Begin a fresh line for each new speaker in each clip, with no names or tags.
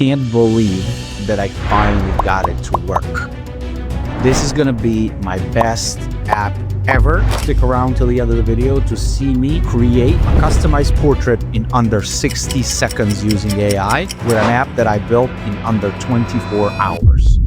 can't believe that I finally got it to work. This is gonna be my best app ever. Stick around till the end of the video to see me create a customized portrait in under 60 seconds using AI with an app that I built in under 24 hours.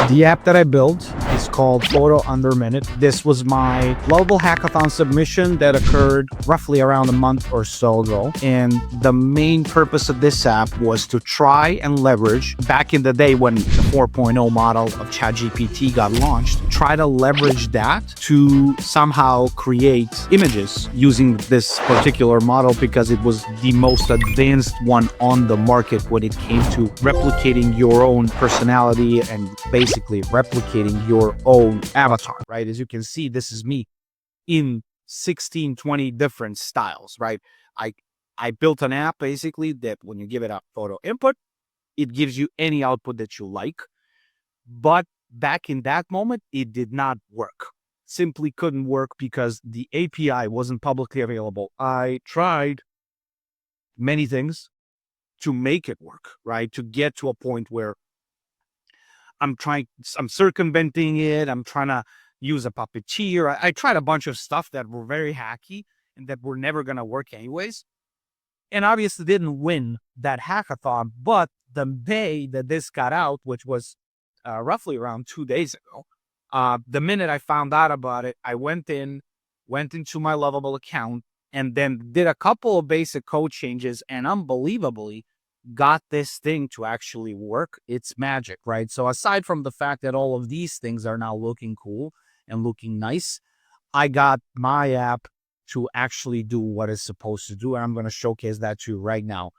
The app that I built is called Photo Under a Minute. This was my Lovable hackathon submission that occurred roughly around a month or so ago. And the main purpose of this app was to try and leverage, back in the day when the 4.0 model of ChatGPT got launched, try to leverage that to somehow create images using this particular model because it was the most advanced one on the market when it came to replicating your own personality and basically replicating your own avatar, right? As you can see, this is me in 16, 20 different styles, right? I built an app basically that when you give it a photo input, it gives you any output that you like. But back in that moment, it did not work. Simply couldn't work because the API wasn't publicly available. I tried many things to make it work, right? To get to a point where I'm circumventing it. I'm trying to use a puppeteer. I tried a bunch of stuff that were very hacky and that were never going to work anyways. And obviously didn't win that hackathon. But the day that this got out, which was roughly around 2 days ago, the minute I found out about it, I went into my Lovable account and then did a couple of basic code changes and unbelievably got this thing to actually work. It's magic, right? So aside from the fact that all of these things are now looking cool and looking nice, I got my app to actually do what it's supposed to do. And I'm going to showcase that to you right now.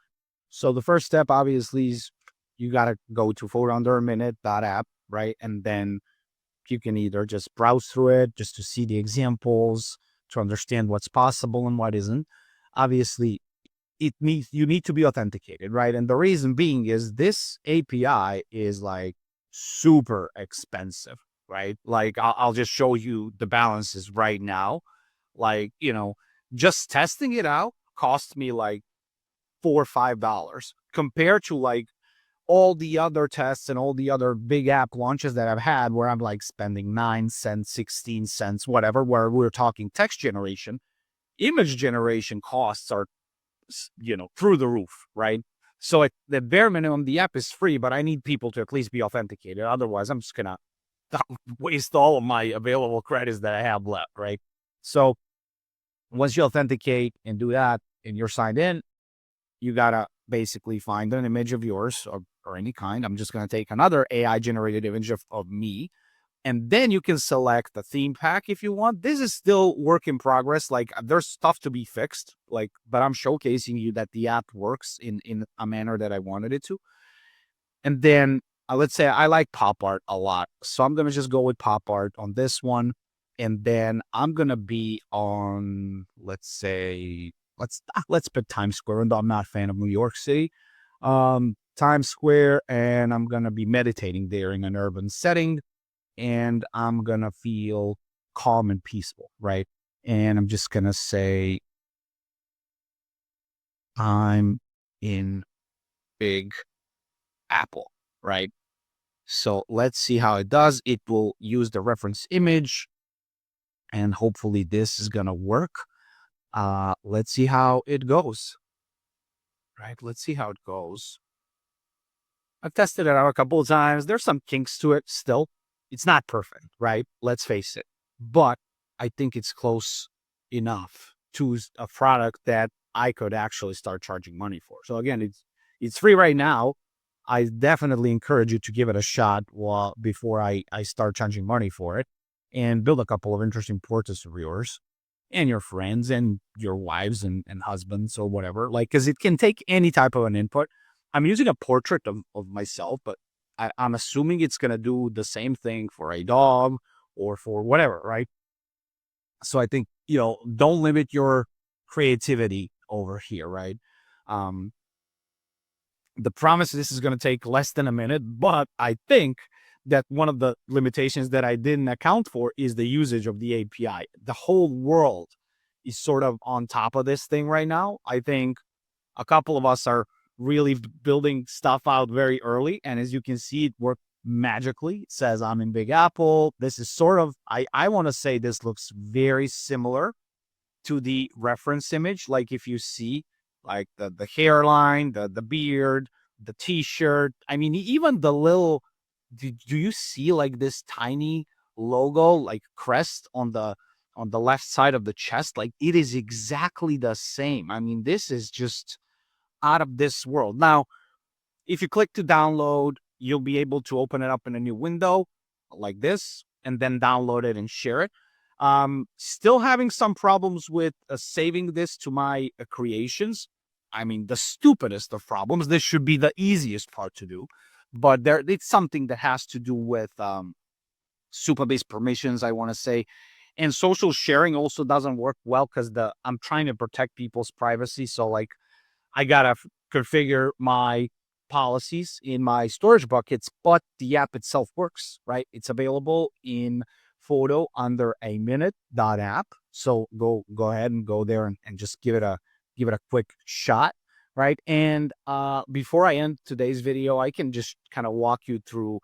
So the first step, obviously, is you got to go to photounderaminute.app, right? And then you can either just browse through it just to see the examples, to understand what's possible and what isn't. Obviously, you need to be authenticated, right? And the reason being is this API is like super expensive, right? Like I'll just show you the balances right now. Like, just testing it out cost me like $4 or $5 compared to like all the other tests and all the other big app launches that I've had where I'm like spending 9 cents, 16 cents, whatever, where we're talking text generation. Image generation costs are through the roof, right? So at the bare minimum, the app is free, but I need people to at least be authenticated. Otherwise, I'm just gonna waste all of my available credits that I have left, right? So once you authenticate and do that and you're signed in, you gotta basically find an image of yours or any kind. I'm just gonna take another AI generated image of me. And then you can select the theme pack if you want. This is still work in progress. Like there's stuff to be fixed, but I'm showcasing you that the app works in a manner that I wanted it to. And then let's say I like pop art a lot. So I'm going to just go with pop art on this one. And then I'm going to be on, let's pick Times Square. And I'm not a fan of New York City. Times Square. And I'm going to be meditating there in an urban setting. And I'm going to feel calm and peaceful, right? And I'm just going to say, I'm in Big Apple, right? So let's see how it does. It will use the reference image, and hopefully this is going to work. Let's see how it goes, right? Let's see how it goes. I've tested it out a couple of times. There's some kinks to it still. It's not perfect, right? Let's face it. But I think it's close enough to a product that I could actually start charging money for. So again, it's free right now. I definitely encourage you to give it a shot before I start charging money for it, and build a couple of interesting portraits of yours and your friends and your wives and husbands or whatever. Like, because it can take any type of an input. I'm using a portrait of myself, but I'm assuming it's going to do the same thing for a dog or for whatever, right? So I think, don't limit your creativity over here, right? The promise this is going to take less than a minute, but I think that one of the limitations that I didn't account for is the usage of the API. The whole world is sort of on top of this thing right now. I think a couple of us are really building stuff out very early. And as you can see, it worked magically. It says I'm in Big Apple. This is sort of, I want to say this looks very similar to the reference image. Like if you see like the hairline, the beard, the t-shirt. I mean, even the little, do you see like this tiny logo, like crest on the left side of the chest? Like it is exactly the same. I mean, this is just out of this world. Now, if you click to download, you'll be able to open it up in a new window like this and then download it and share it. Still having some problems with saving this to my creations. I mean, the stupidest of problems. This should be the easiest part to do, but it's something that has to do with super-based permissions, I want to say. And social sharing also doesn't work well because I'm trying to protect people's privacy. So like I gotta configure my policies in my storage buckets, but the app itself works, right? It's available in photo under a minute.app. So go ahead and go there and just give it a quick shot, right? And before I end today's video, I can just kind of walk you through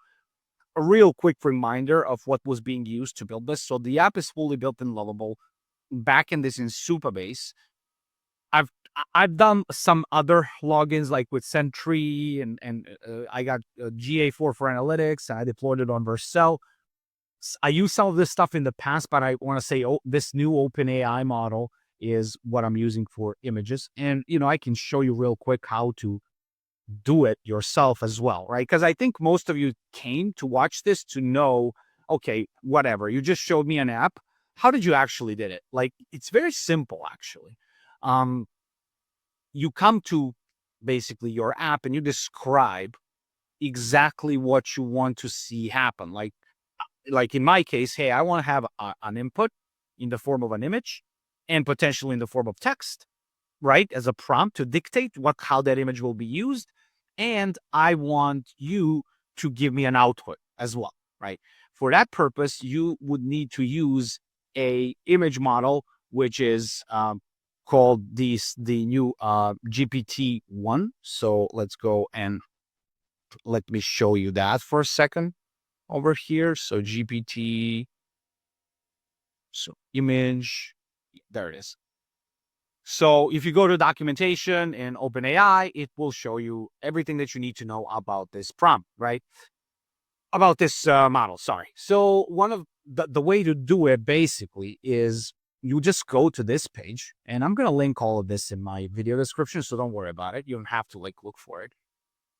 a real quick reminder of what was being used to build this. So the app is fully built in Lovable. Backend is in Supabase. I've done some other logins like with Sentry and I got GA4 for analytics and I deployed it on Vercel. I used some of this stuff in the past, but I want to say this new OpenAI model is what I'm using for images. And, I can show you real quick how to do it yourself as well, right? Because I think most of you came to watch this to know, okay, whatever. You just showed me an app. How did you actually did it? Like, it's very simple, actually. You come to basically your app and you describe exactly what you want to see happen. Like in my case, hey, I want to have an input in the form of an image and potentially in the form of text, right? As a prompt to dictate how that image will be used. And I want you to give me an output as well, right? For that purpose, you would need to use a image model, which is called the new GPT-1. So let's go and let me show you that for a second over here. So GPT, so image, there it is. So if you go to documentation in OpenAI, it will show you everything that you need to know about this prompt, right? About this model, sorry. So one of the way to do it basically is you just go to this page, and I'm going to link all of this in my video description, so don't worry about it. You don't have to look for it.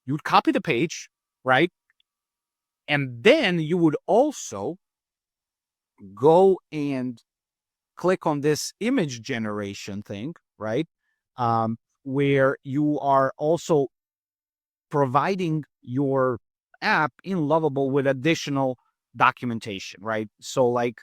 You would copy the page, right? And then you would also go and click on this image generation thing, right? Where you are also providing your app in Lovable with additional documentation, right? So like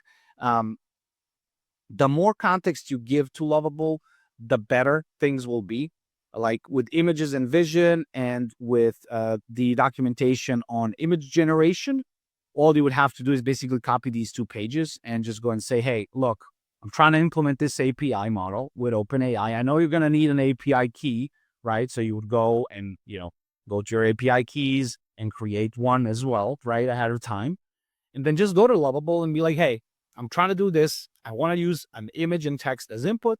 the more context you give to Lovable, the better things will be. Like with images and vision and with the documentation on image generation, all you would have to do is basically copy these two pages and just go and say, hey, look, I'm trying to implement this API model with OpenAI. I know you're going to need an API key, right? So you would go and, go to your API keys and create one as well, right, ahead of time. And then just go to Lovable and be like, hey, I'm trying to do this. I want to use an image and text as input.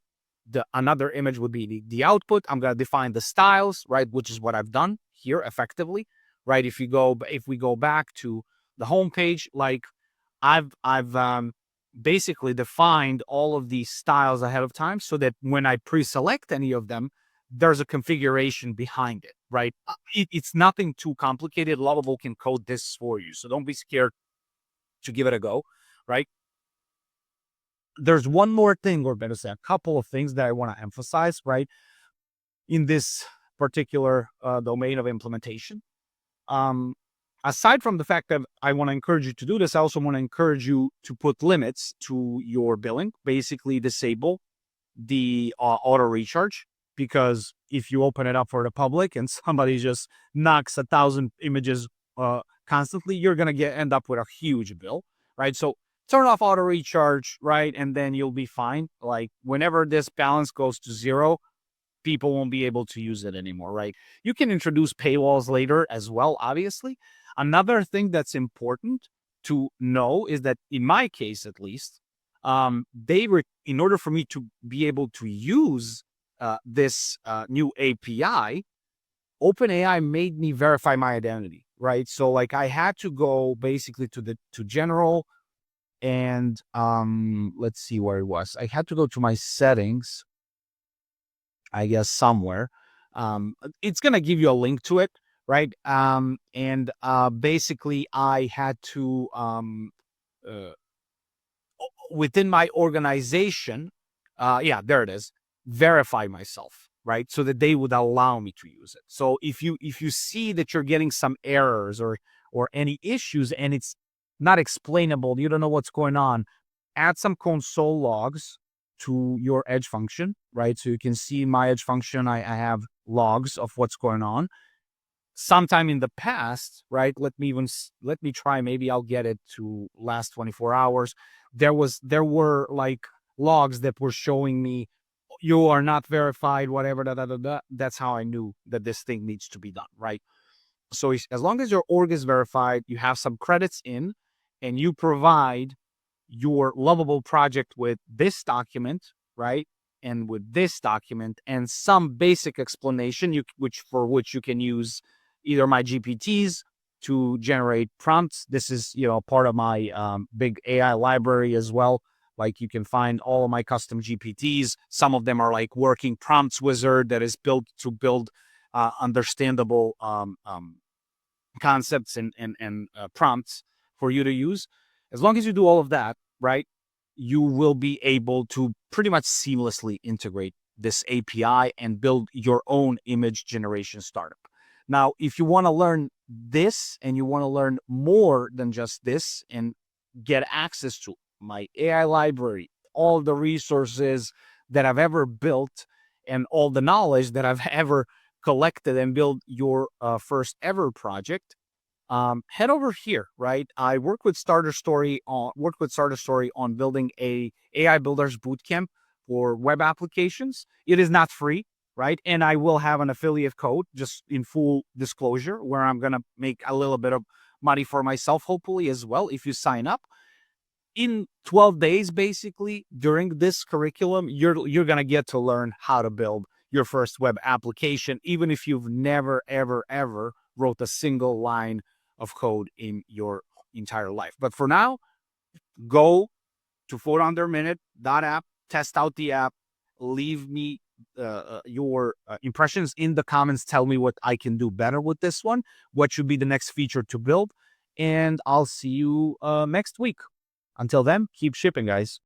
Another image would be the output. I'm going to define the styles, right, which is what I've done here effectively, right? If we go back to the homepage, like I've basically defined all of these styles ahead of time so that when I pre-select any of them, there's a configuration behind it, right? It's nothing too complicated. Lovable can code this for you, so don't be scared to give it a go, right? There's one more thing, or better say, a couple of things that I want to emphasize, right, in this particular domain of implementation. Aside from the fact that I want to encourage you to do this, I also want to encourage you to put limits to your billing, basically disable the auto recharge, because if you open it up for the public and somebody just knocks 1,000 images constantly, you're going to end up with a huge bill, right? So turn off auto recharge, right? And then you'll be fine. Like whenever this balance goes to zero, people won't be able to use it anymore, right? You can introduce paywalls later as well, obviously. Another thing that's important to know is that in my case, at least, in order for me to be able to use this new API, OpenAI made me verify my identity, right? So like I had to go basically to general and let's see where it was. I had to go to my settings, I guess somewhere. It's gonna give you a link to it, right? And basically I had to uh, within my organization, yeah, there it is, verify myself, right? So that they would allow me to use it. So if you see that you're getting some errors or any issues and it's not explainable, you don't know what's going on, add some console logs to your edge function, right? So you can see my edge function, I have logs of what's going on sometime in the past, right? Let me try. Maybe I'll get it to last 24 hours. There were like logs that were showing me you are not verified, whatever. Da, da, da, da. That's how I knew that this thing needs to be done, right? So as long as your org is verified, you have some credits in, and you provide your Lovable project with this document, right? And with this document and some basic explanation, which you can use either my GPTs to generate prompts. This is part of my big AI library as well. Like you can find all of my custom GPTs. Some of them are like working prompts wizard that is built to build understandable concepts and prompts for you to use. As long as you do all of that, right, you will be able to pretty much seamlessly integrate this API and build your own image generation startup. Now, if you want to learn this and you want to learn more than just this and get access to my AI library, all the resources that I've ever built, and all the knowledge that I've ever collected and build your first ever project, head over here, right? I worked with Starter Story on building a AI builders bootcamp for web applications. It is not free, right? And I will have an affiliate code, just in full disclosure, where I'm gonna make a little bit of money for myself, hopefully as well, if you sign up. In 12 days, basically, during this curriculum, you're gonna get to learn how to build your first web application, even if you've never, ever wrote a single line of code in your entire life. But for now, go to photounderminute.app, test out the app, leave me your impressions in the comments. Tell me what I can do better with this one, what should be the next feature to build, and I'll see you next week. Until then, keep shipping, guys.